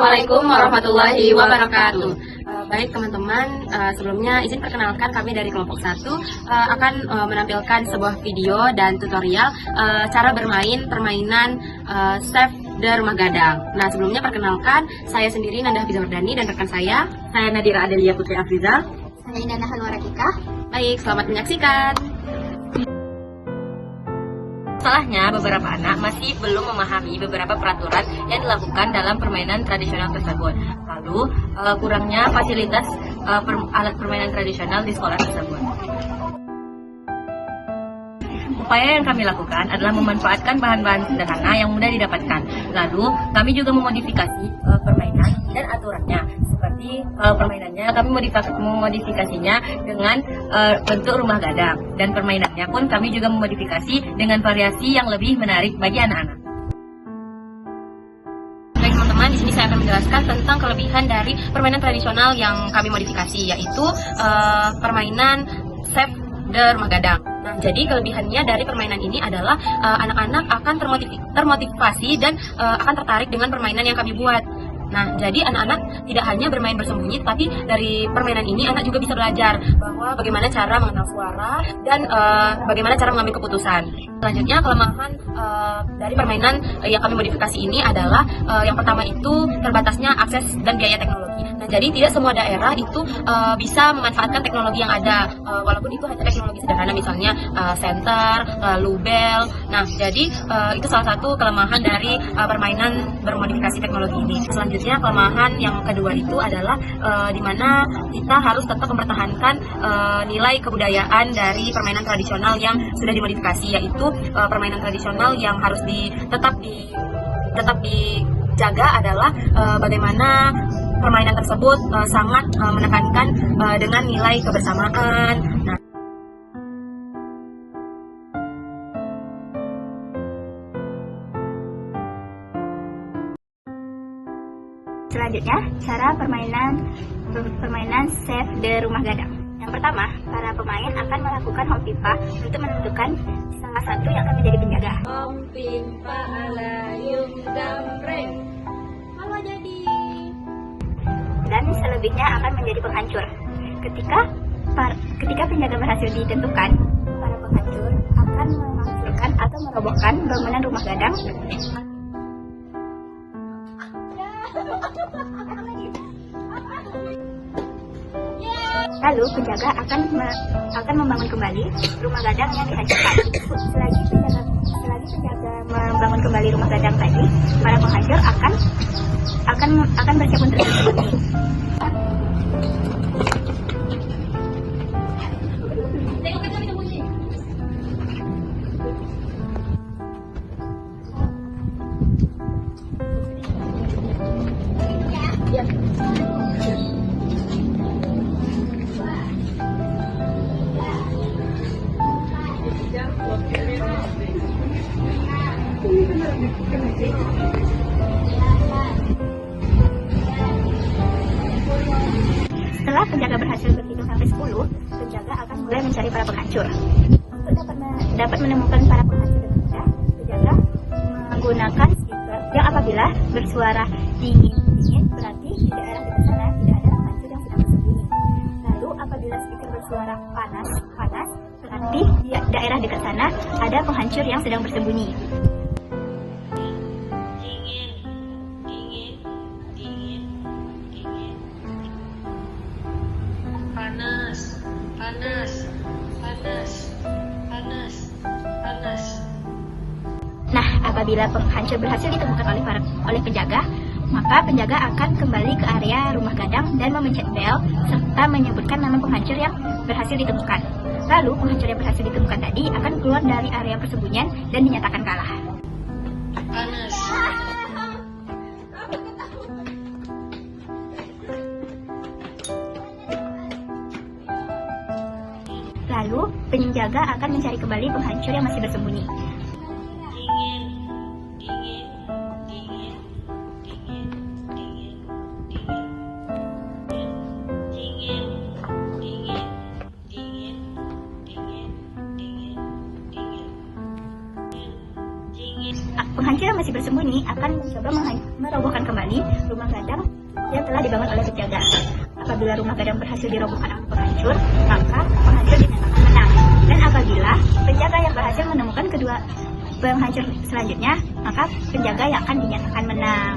Assalamualaikum warahmatullahi wabarakatuh. Baik teman-teman, sebelumnya izin perkenalkan kami dari kelompok 1 akan menampilkan sebuah video dan tutorial cara bermain permainan Save the Rumah Gadang. Nah, sebelumnya perkenalkan, saya sendiri Nanda Hafizawardani dan rekan saya Nadira Adelia Putri Afrizal. Saya Indah Hanwar Rakika. Baik, selamat menyaksikan. Masalahnya, beberapa anak masih belum memahami beberapa peraturan yang dilakukan dalam permainan tradisional tersebut. Lalu, kurangnya fasilitas alat permainan tradisional di sekolah tersebut. Upaya yang kami lakukan adalah memanfaatkan bahan-bahan sederhana yang mudah didapatkan. Lalu, kami juga memodifikasi permainan dan aturannya. Seperti permainannya, kami memodifikasinya dengan bentuk rumah gadang. Dan permainannya pun kami juga memodifikasi dengan variasi yang lebih menarik bagi anak-anak. Baik teman-teman, di sini saya akan menjelaskan tentang kelebihan dari permainan tradisional yang kami modifikasi, yaitu permainan Save the Rumah Gadang. Nah, jadi kelebihannya dari permainan ini adalah anak-anak akan termotivasi dan akan tertarik dengan permainan yang kami buat. Nah, jadi anak-anak tidak hanya bermain bersembunyi, tapi dari permainan ini anak juga bisa belajar bahwa bagaimana cara mengenal suara dan bagaimana cara mengambil keputusan. Selanjutnya, kelemahan dari permainan yang kami modifikasi ini adalah yang pertama itu terbatasnya akses dan biaya teknologi. Nah, jadi tidak semua daerah itu bisa memanfaatkan teknologi yang ada, walaupun itu hanya teknologi sederhana, misalnya senter, lubel. Nah, jadi itu salah satu kelemahan dari permainan bermodifikasi teknologi ini. Selanjutnya, kelemahan yang kedua itu adalah di mana kita harus tetap mempertahankan nilai kebudayaan dari permainan tradisional yang sudah dimodifikasi, yaitu permainan tradisional yang harus tetap dijaga adalah bagaimana permainan tersebut sangat menekankan dengan nilai kebersamaan. Nah, Selanjutnya, cara permainan Save the Rumah Gadang. Yang pertama, para pemain akan melakukan home pipa untuk menentukan salah satu yang akan menjadi penjaga. Home pipa alayum damreng. Halo jadi. Dan selebihnya akan menjadi penghancur. Ketika penjaga berhasil ditentukan, para penghancur akan menghancurkan atau merobohkan bangunan rumah gadang. Lalu penjaga akan membangun kembali rumah gadang yang dihancurkan. Selagi penjaga membangun kembali rumah gadang tadi, para penghancur akan bersiap untuk bersembunyi. Setelah penjaga berhasil berhitung sampai 10, penjaga akan mulai mencari para penghancur. Untuk dapat menemukan para penghancur dengan mudah, penjaga menggunakan speaker yang apabila bersuara dingin berarti di daerah dekat sana tidak ada penghancur yang sedang bersembunyi. Lalu apabila speaker bersuara panas berarti di daerah dekat sana ada penghancur yang sedang bersembunyi. Nah, apabila penghancur berhasil ditemukan oleh penjaga, maka penjaga akan kembali ke area rumah gadang dan memencet bel serta menyebutkan nama penghancur yang berhasil ditemukan. Lalu penghancur yang berhasil ditemukan tadi akan keluar dari area persembunyian dan dinyatakan kalah. Lalu penjaga akan mencari kembali penghancur yang masih bersembunyi. Penghancur yang masih masih bersembunyi akan mencoba merobohkan kembali rumah gadang yang telah dibangun oleh penjaga. Apabila rumah gadang berhasil dirobohkan oleh penghancur, maka penghancur dinyatakan menang. Dan apabila penjaga yang berhasil menemukan kedua penghancur selanjutnya, maka penjaga yang akan dinyatakan menang.